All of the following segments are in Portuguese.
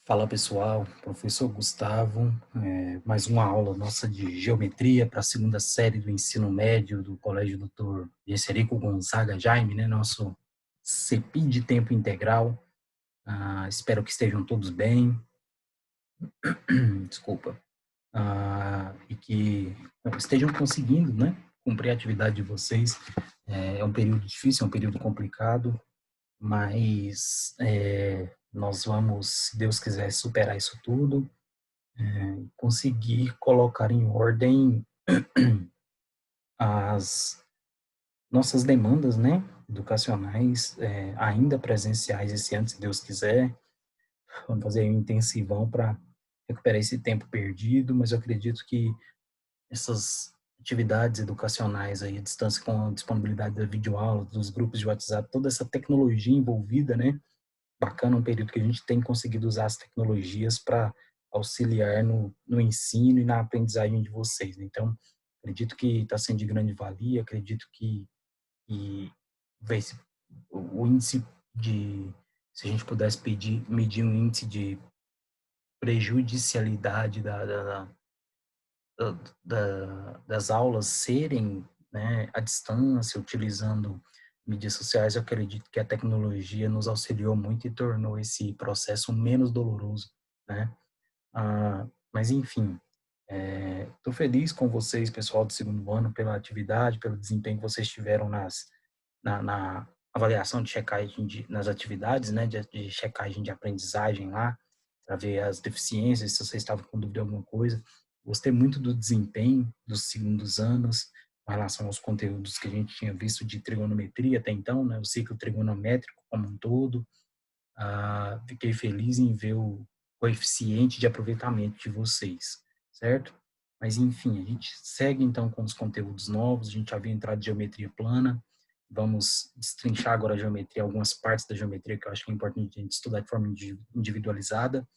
Fala pessoal, professor Gustavo, mais uma aula nossa de geometria para a segunda série do ensino médio do Colégio Dr. Gesserico Gonzaga Jaime, né, nosso CEPI de tempo integral. Espero que estejam todos bem, desculpa, e que estejam conseguindo, né, cumprir a atividade de vocês. É um período difícil, é um período complicado, mas nós vamos, se Deus quiser, superar isso tudo, conseguir colocar em ordem as nossas demandas, né, educacionais, ainda presenciais esse ano, se Deus quiser. Vamos fazer um intensivão para recuperar esse tempo perdido, mas eu acredito que essas atividades educacionais aí à distância, com a disponibilidade da videoaula, dos grupos de WhatsApp, toda essa tecnologia envolvida, né, bacana, um período que a gente tem conseguido usar as tecnologias para auxiliar no ensino e na aprendizagem de vocês, né. Então, acredito que está sendo de grande valia, acredito que vai se o índice de, se a gente pudesse medir um índice de prejudicialidade das aulas serem, né, à distância, utilizando mídias sociais, eu acredito que a tecnologia nos auxiliou muito e tornou esse processo menos doloroso, né. Mas enfim, estou feliz com vocês, pessoal do segundo ano, pela atividade, pelo desempenho que vocês tiveram na avaliação de checagem nas atividades, né, de checagem de aprendizagem lá, para ver as deficiências, se vocês estavam com dúvida de alguma coisa. Gostei muito do desempenho dos segundos anos, com relação aos conteúdos que a gente tinha visto de trigonometria até então, né, o ciclo trigonométrico como um todo. Fiquei feliz em ver o coeficiente de aproveitamento de vocês, certo? Mas enfim, a gente segue então com os conteúdos novos, a gente havia entrado em geometria plana, vamos destrinchar agora a geometria, algumas partes da geometria que eu acho que é importante a gente estudar de forma individualizada.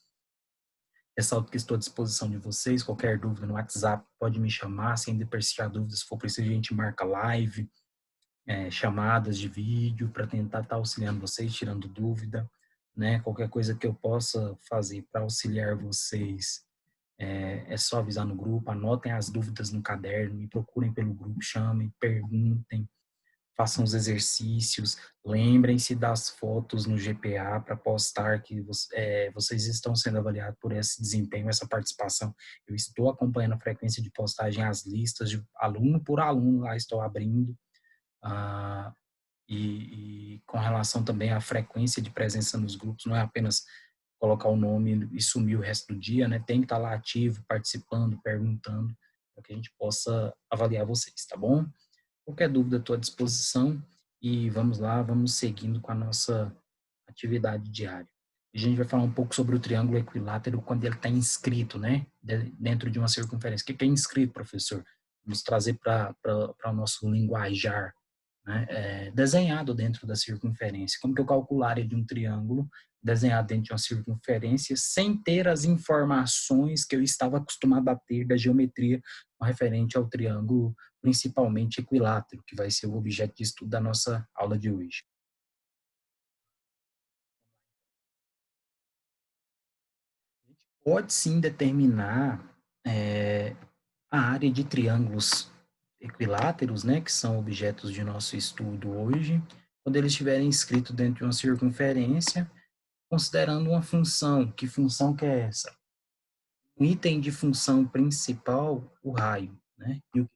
Ressalto que estou à disposição de vocês, qualquer dúvida no WhatsApp pode me chamar, sem persistir dúvidas, se for preciso a gente marca live, chamadas de vídeo para tentar estar auxiliando vocês, tirando dúvida, né? Qualquer coisa que eu possa fazer para auxiliar vocês, é só avisar no grupo, anotem as dúvidas no caderno, me procurem pelo grupo, chamem, perguntem, façam os exercícios, lembrem-se das fotos no GPA para postar que vocês estão sendo avaliados por esse desempenho, essa participação. Eu estou acompanhando a frequência de postagem, as listas de aluno por aluno, lá estou abrindo. Ah, e com relação também à frequência de presença nos grupos, não é apenas colocar o nome e sumir o resto do dia, né? Tem que estar lá ativo, participando, perguntando, para que a gente possa avaliar vocês, tá bom? Qualquer dúvida, estou à disposição e vamos lá, vamos seguindo com a nossa atividade diária. A gente vai falar um pouco sobre o triângulo equilátero quando ele está inscrito, né? Dentro de uma circunferência. O que é inscrito, professor? Vamos trazer para o nosso linguajar, né, desenhado dentro da circunferência. Como que eu calculo a área de um triângulo desenhado dentro de uma circunferência sem ter as informações que eu estava acostumado a ter da geometria referente ao triângulo, principalmente equilátero, que vai ser o objeto de estudo da nossa aula de hoje. A gente pode sim determinar a área de triângulos equiláteros, né, que são objetos de nosso estudo hoje, quando eles estiverem inscritos dentro de uma circunferência, considerando uma função. Que função que é essa? Um item de função principal, o raio, né? E o que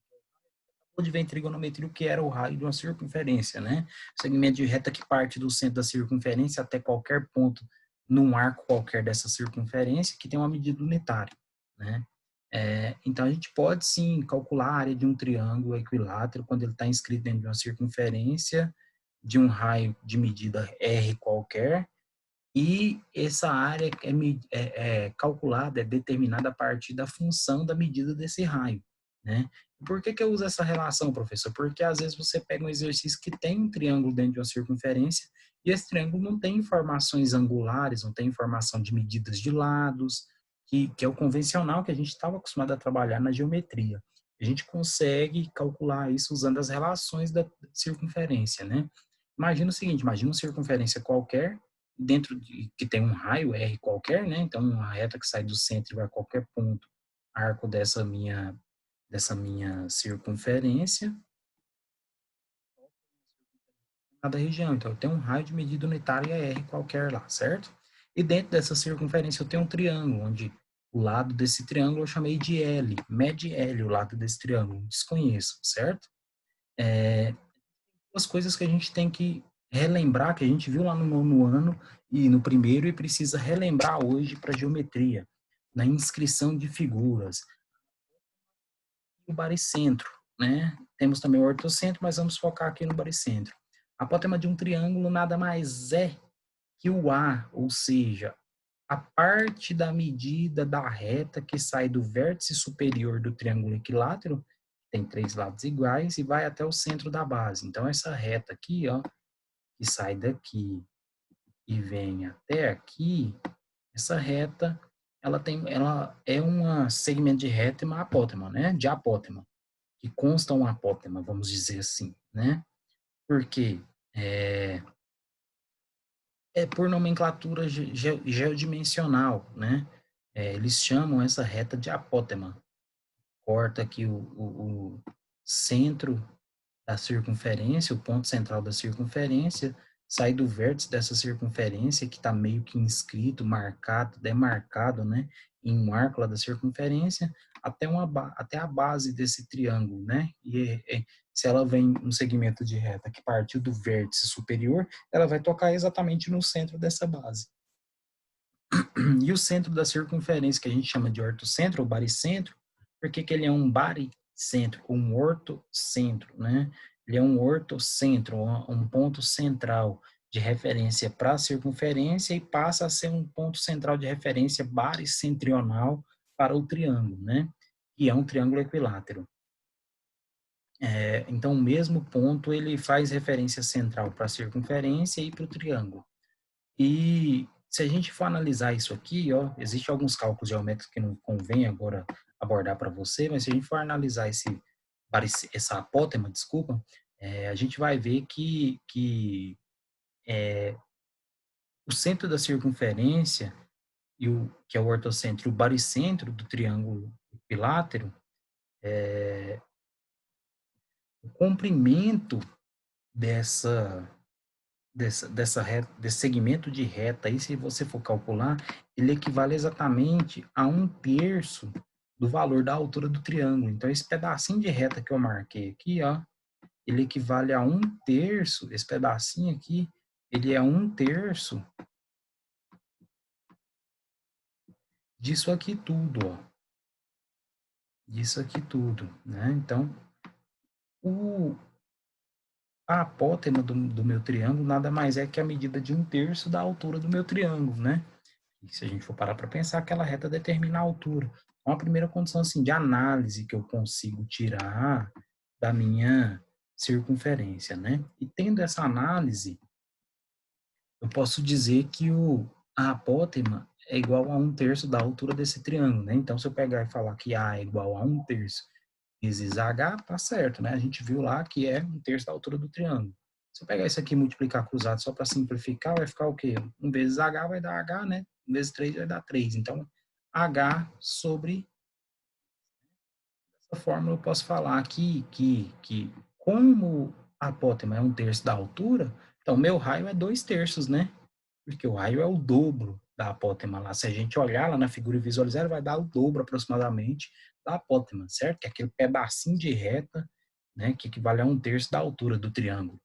pode ver em trigonometria o que era o raio de uma circunferência, né? Segmento de reta que parte do centro da circunferência até qualquer ponto num arco qualquer dessa circunferência que tem uma medida unitária, né? Então a gente pode sim calcular a área de um triângulo equilátero quando ele está inscrito dentro de uma circunferência de um raio de medida r qualquer, e essa área é calculada, é determinada a partir da função da medida desse raio, né? Por que eu uso essa relação, professor? Porque às vezes você pega um exercício que tem um triângulo dentro de uma circunferência e esse triângulo não tem informações angulares, não tem informação de medidas de lados, que é o convencional que a gente estava acostumado a trabalhar na geometria. A gente consegue calcular isso usando as relações da circunferência, né? Imagina o seguinte, imagina uma circunferência qualquer, dentro de que tem um raio R qualquer, né? Então, uma reta que sai do centro e vai a qualquer ponto, arco dessa minha circunferência, cada região. Então, eu tenho um raio de medida unitária R qualquer lá, certo? E dentro dessa circunferência eu tenho um triângulo, onde o lado desse triângulo eu chamei de L, mede L o lado desse triângulo, desconheço, certo? As coisas que a gente tem que relembrar, que a gente viu lá no nono ano e no primeiro, e precisa relembrar hoje para geometria, na inscrição de figuras, o baricentro, né? Temos também o ortocentro, mas vamos focar aqui no baricentro. A apótema de um triângulo nada mais é que o A, ou seja, a parte da medida da reta que sai do vértice superior do triângulo equilátero, tem três lados iguais, e vai até o centro da base. Então, essa reta aqui, ó, que sai daqui e vem até aqui, essa reta, ela é um segmento de reta e uma apótema, né? De apótema, que consta um apótema, vamos dizer assim, né? Porque é, é por nomenclatura geodimensional, né? Eles chamam essa reta de apótema. Corta aqui o centro da circunferência, o ponto central da circunferência, sai do vértice dessa circunferência, que está meio que inscrito, marcado, demarcado, né, em um arco lá da circunferência, até a base desse triângulo, né? Se ela vem um segmento de reta que partiu do vértice superior, ela vai tocar exatamente no centro dessa base. E o centro da circunferência, que a gente chama de ortocentro ou baricentro, por que ele é um baricentro, um ortocentro, né? Ele é um ortocentro, um ponto central de referência para a circunferência e passa a ser um ponto central de referência baricentrional para o triângulo, né? Que é um triângulo equilátero. Então, o mesmo ponto ele faz referência central para a circunferência e para o triângulo. E se a gente for analisar isso aqui, ó, existem alguns cálculos geométricos que não convém agora abordar para você, mas se a gente for analisar essa apótema, desculpa, a gente vai ver que o centro da circunferência, que é o ortocentro, e o baricentro do triângulo equilátero, o comprimento dessa desse segmento de reta aí, se você for calcular, ele equivale exatamente a um terço do valor da altura do triângulo. Então, esse pedacinho de reta que eu marquei aqui, ó, ele equivale a um terço, esse pedacinho aqui, ele é um terço disso aqui tudo, ó. Disso aqui tudo, né? Então, o, a apótema do meu triângulo nada mais é que a medida de um terço da altura do meu triângulo, né? E se a gente for parar para pensar, aquela reta determina a altura. Então, a primeira condição assim, de análise que eu consigo tirar da minha circunferência, né? E tendo essa análise, eu posso dizer que a apótema é igual a um terço da altura desse triângulo, né? Então, se eu pegar e falar que A é igual a um terço vezes H, tá certo, né? A gente viu lá que é um terço da altura do triângulo. Se eu pegar isso aqui e multiplicar cruzado só para simplificar, vai ficar o quê? 1 vezes H vai dar H, né? 1 vezes 3 vai dar 3. Então, H sobre essa fórmula eu posso falar aqui que como a apótema é um terço da altura, então meu raio é 2 terços, né? Porque o raio é o dobro da apótema lá. Se a gente olhar lá na figura e visualizar, vai dar o dobro aproximadamente da apótema, certo? Que é aquele pedacinho de reta, né, que equivale a um terço da altura do triângulo.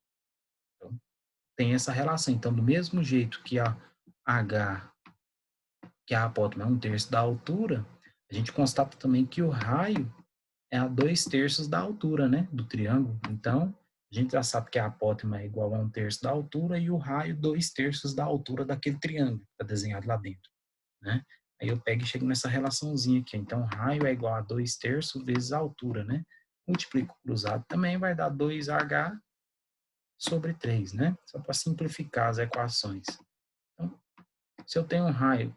Então, tem essa relação. Então, do mesmo jeito que a H, que a apótema é um terço da altura, a gente constata também que o raio é a 2 terços da altura, né, do triângulo. Então, a gente já sabe que a apótema é igual a um terço da altura e o raio 2 terços da altura daquele triângulo que está desenhado lá dentro, né? Aí eu pego e chego nessa relaçãozinha aqui. Então, raio é igual a 2 terços vezes a altura, né? Multiplico cruzado também vai dar 2H sobre 3, né? Só para simplificar as equações. Então, se eu tenho um raio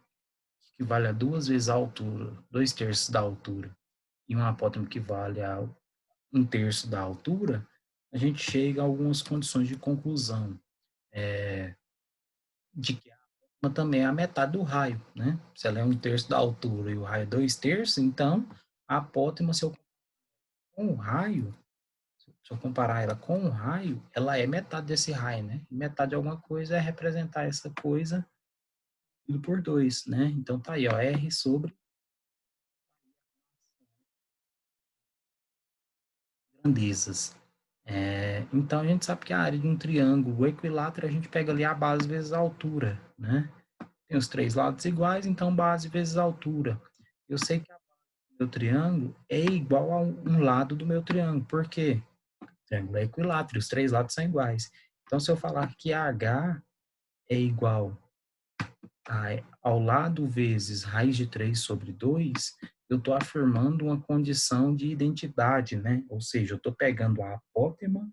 que vale a 2 vezes a altura, 2 terços da altura, e um apótema que vale a um terço da altura, a gente chega a algumas condições de conclusão. De que mas também é a metade do raio, né? Se ela é 1/3 da altura e o raio é 2/3, então a apótema, se eu com o raio, se eu comparar ela com o raio, ela é metade desse raio, né? Metade de alguma coisa é representar essa coisa dividido por 2, né? Então tá aí, ó, R sobre grandezas. Então a gente sabe que a área de um triângulo equilátero a gente pega ali a base vezes a altura, né? Tem os três lados iguais, então base vezes altura. Eu sei que a base do meu triângulo é igual a um lado do meu triângulo. Por quê? O triângulo é equilátero, os três lados são iguais. Então, se eu falar que H é igual ao lado vezes raiz de 3 sobre 2, eu estou afirmando uma condição de identidade, né? Ou seja, eu estou pegando a apótema,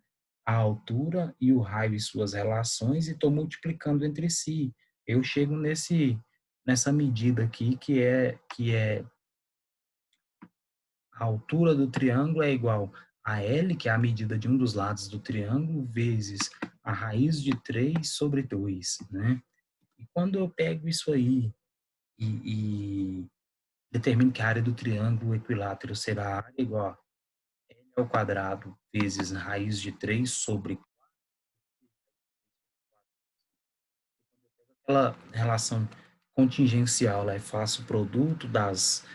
a altura e o raio e suas relações e estou multiplicando entre si. Eu chego nessa medida aqui que é a altura do triângulo é igual a L, que é a medida de um dos lados do triângulo, vezes a raiz de 3 sobre 2, né? E quando eu pego isso aí e determino que a área do triângulo equilátero será a área igual a L ao quadrado vezes raiz de 3 sobre aquela relação contingencial, lá, faço o produto das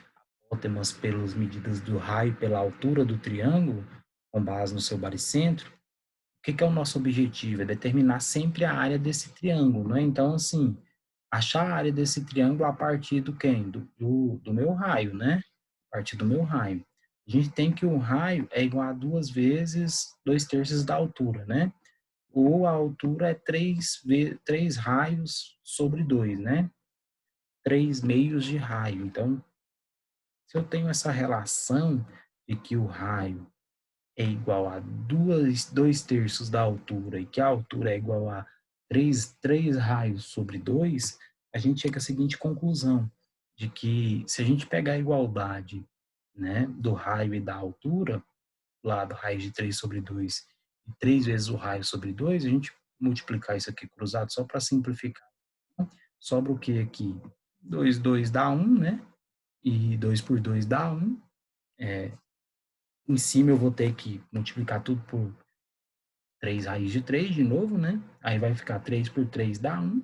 apótemas pelas medidas do raio pela altura do triângulo, com base no seu baricentro. O que é o nosso objetivo? É determinar sempre a área desse triângulo, né? Então, assim, achar a área desse triângulo a partir do quem? Do meu raio, né? A partir do meu raio. A gente tem que o raio é igual a 2 vezes 2/3 da altura, né? Ou a altura é 3 raios sobre 2, né? 3 meios de raio. Então, se eu tenho essa relação de que o raio é igual a 2/3 da altura e que a altura é igual a 3 raios sobre 2, a gente chega à seguinte conclusão, de que se a gente pegar a igualdade, né, do raio e da altura, lá do raio de 3 sobre 2, e 3 vezes o raio sobre 2, a gente multiplicar isso aqui cruzado só para simplificar, sobra o que aqui? 2 dá 1, né? E 2 por 2 dá 1. Em cima eu vou ter que multiplicar tudo por 3 raiz de 3 de novo, né? Aí vai ficar 3 por 3 dá 1.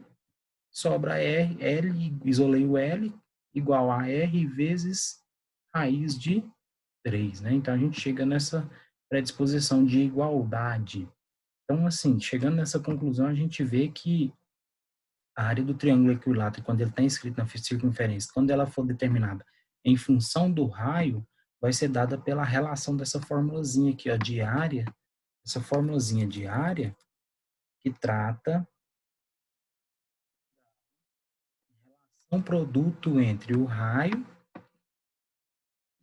Sobra R, L, isolei o L, igual a R vezes raiz de 3, né? Então, a gente chega nessa predisposição de igualdade. Então, assim, chegando nessa conclusão, a gente vê que a área do triângulo equilátero, quando ele está escrito na circunferência, quando ela for determinada em função do raio, vai ser dada pela relação dessa formulazinha aqui, ó, de área, essa formulazinha de área que trata um produto entre o raio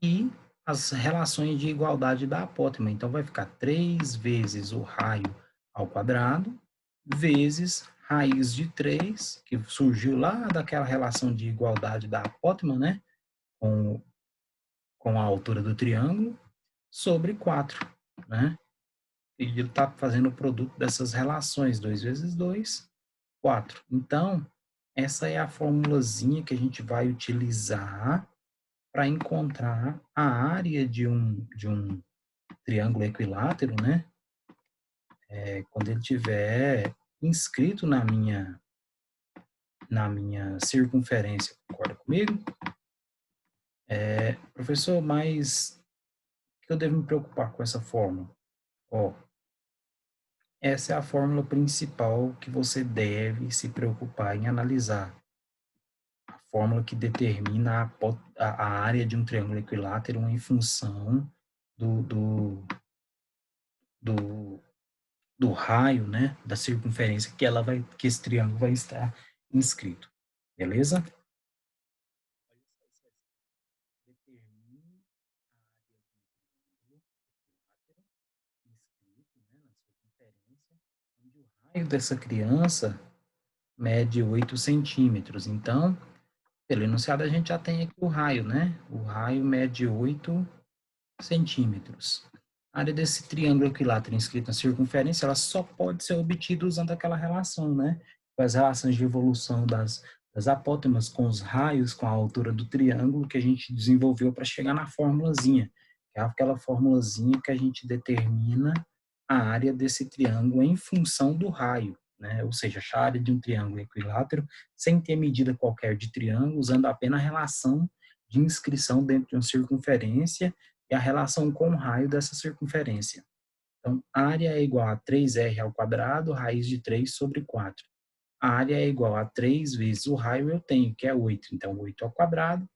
e as relações de igualdade da apótema. Então, vai ficar 3 vezes o raio ao quadrado, vezes raiz de 3, que surgiu lá daquela relação de igualdade da apótema, né? Com a altura do triângulo, sobre 4, né? E ele está fazendo o produto dessas relações, 2 vezes 2, 4. Então, essa é a formulazinha que a gente vai utilizar para encontrar a área de um triângulo equilátero, né? Quando ele tiver inscrito na minha circunferência. Concorda comigo? Professor, mas o que eu devo me preocupar com essa fórmula? Ó, essa é a fórmula principal que você deve se preocupar em analisar. A fórmula que determina a área de um triângulo equilátero em função do, do, do, do raio, né, da circunferência que esse triângulo vai estar inscrito. Beleza? Determine inscrito, né, na circunferência, onde o raio dessa criança mede 8 centímetros. Então, pelo enunciado, a gente já tem aqui o raio, né? O raio mede 8 centímetros. A área desse triângulo equilátero inscrito na circunferência, ela só pode ser obtida usando aquela relação, né? as relações de evolução das apótemas com os raios, com a altura do triângulo que a gente desenvolveu para chegar na formulazinha, que é aquela formulazinha que a gente determina a área desse triângulo em função do raio, né? Ou seja, achar a área de um triângulo equilátero sem ter medida qualquer de triângulo, usando apenas a relação de inscrição dentro de uma circunferência e a relação com o raio dessa circunferência. Então, área é igual a 3r ao quadrado, raiz de 3 sobre 4. A área é igual a 3 vezes o raio eu tenho, que é 8. Então, 8 ao quadrado,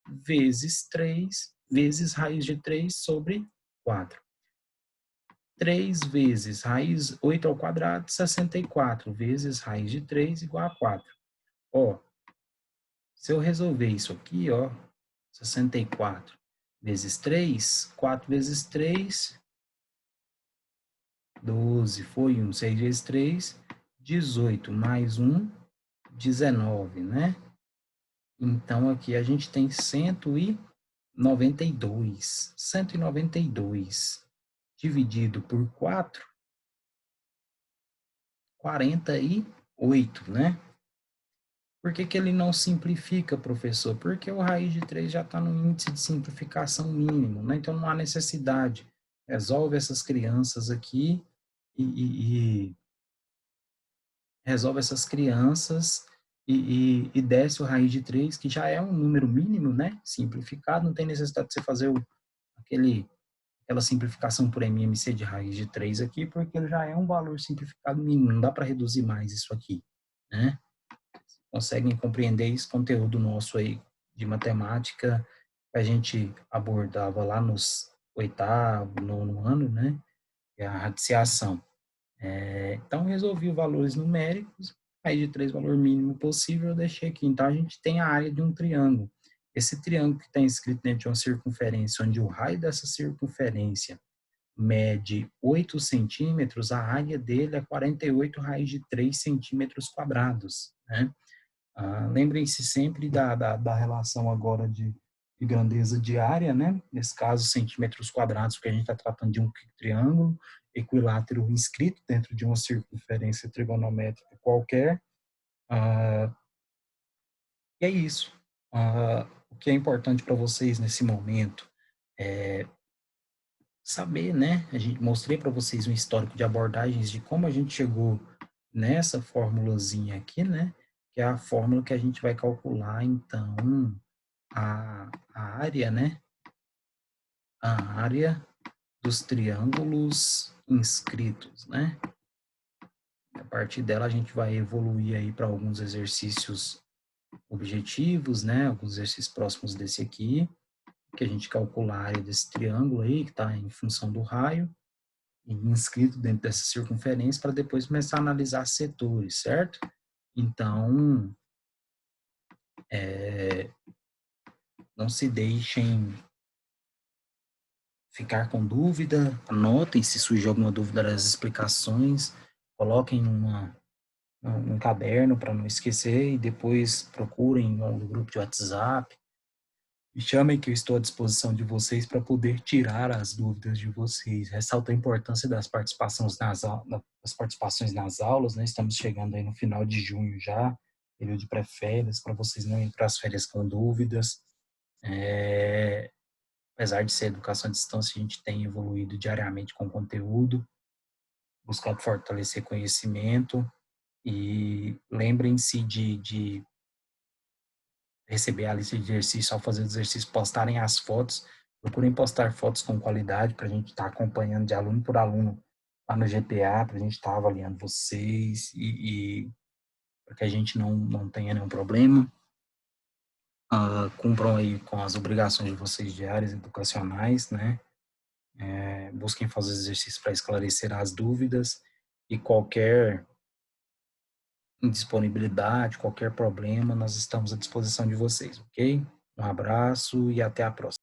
vezes 3, vezes raiz de 3 sobre 4. 3 vezes raiz 8 ao quadrado, 64, vezes raiz de 3 igual a 4. Ó, se eu resolver isso aqui, ó, 64 vezes 3, 4 vezes 3, 12, foi 1, 6 vezes 3, 18, mais 1, 19, né? Então, aqui a gente tem 192. 192 dividido por 4, 48, né? Por que que ele não simplifica, professor? Porque o raiz de 3 já está no índice de simplificação mínimo, né? Então, não há necessidade. Resolve essas crianças aqui e resolve essas crianças e desce o raiz de 3, que já é um número mínimo, né? Simplificado, não tem necessidade de você fazer aquela simplificação por MMC de raiz de 3 aqui, porque ele já é um valor simplificado mínimo, não dá para reduzir mais isso aqui, né? Conseguem compreender esse conteúdo nosso aí de matemática que a gente abordava lá nos oitavo, nono ano, né? Que é a radiciação. Então, resolvi os valores numéricos, aí de 3 valor mínimo possível, eu deixei aqui. Então, a gente tem a área de um triângulo. Esse triângulo que está inscrito dentro de uma circunferência, onde o raio dessa circunferência mede 8 centímetros, a área dele é 48 raiz de 3 centímetros quadrados, né? Lembrem-se sempre da relação agora de grandeza de área, né? Nesse caso, centímetros quadrados, porque a gente está tratando de um triângulo equilátero inscrito dentro de uma circunferência trigonométrica qualquer. E é isso. O que é importante para vocês nesse momento é saber, né? A gente mostrei para vocês um histórico de abordagens de como a gente chegou nessa formulazinha aqui, né? Que é a fórmula que a gente vai calcular, então, a área, né? A área dos triângulos inscritos, né? A partir dela a gente vai evoluir aí para alguns exercícios objetivos, né? Alguns exercícios próximos desse aqui, que a gente calcula a área desse triângulo aí, que está em função do raio, e inscrito dentro dessa circunferência, para depois começar a analisar setores, certo? Então, não se deixem ficar com dúvida, anotem se surgir alguma dúvida das explicações, coloquem um caderno para não esquecer e depois procurem no grupo de WhatsApp. Me chamem que eu estou à disposição de vocês para poder tirar as dúvidas de vocês. Ressalto a importância das participações nas aulas, né? Estamos chegando aí no final de junho já, período de pré-férias, para vocês não irem para as férias com dúvidas. Apesar de ser educação à distância, a gente tem evoluído diariamente com conteúdo, buscado fortalecer conhecimento e lembrem-se de receber a lista de exercícios, ao fazer o exercício, postarem as fotos, procurem postar fotos com qualidade para a gente estar acompanhando de aluno por aluno lá no GPA, para a gente estar avaliando vocês e para que a gente não tenha nenhum problema. Cumpram aí com as obrigações de vocês diárias educacionais, né? Busquem fazer exercícios para esclarecer as dúvidas e qualquer indisponibilidade, qualquer problema, nós estamos à disposição de vocês, ok? Um abraço e até a próxima.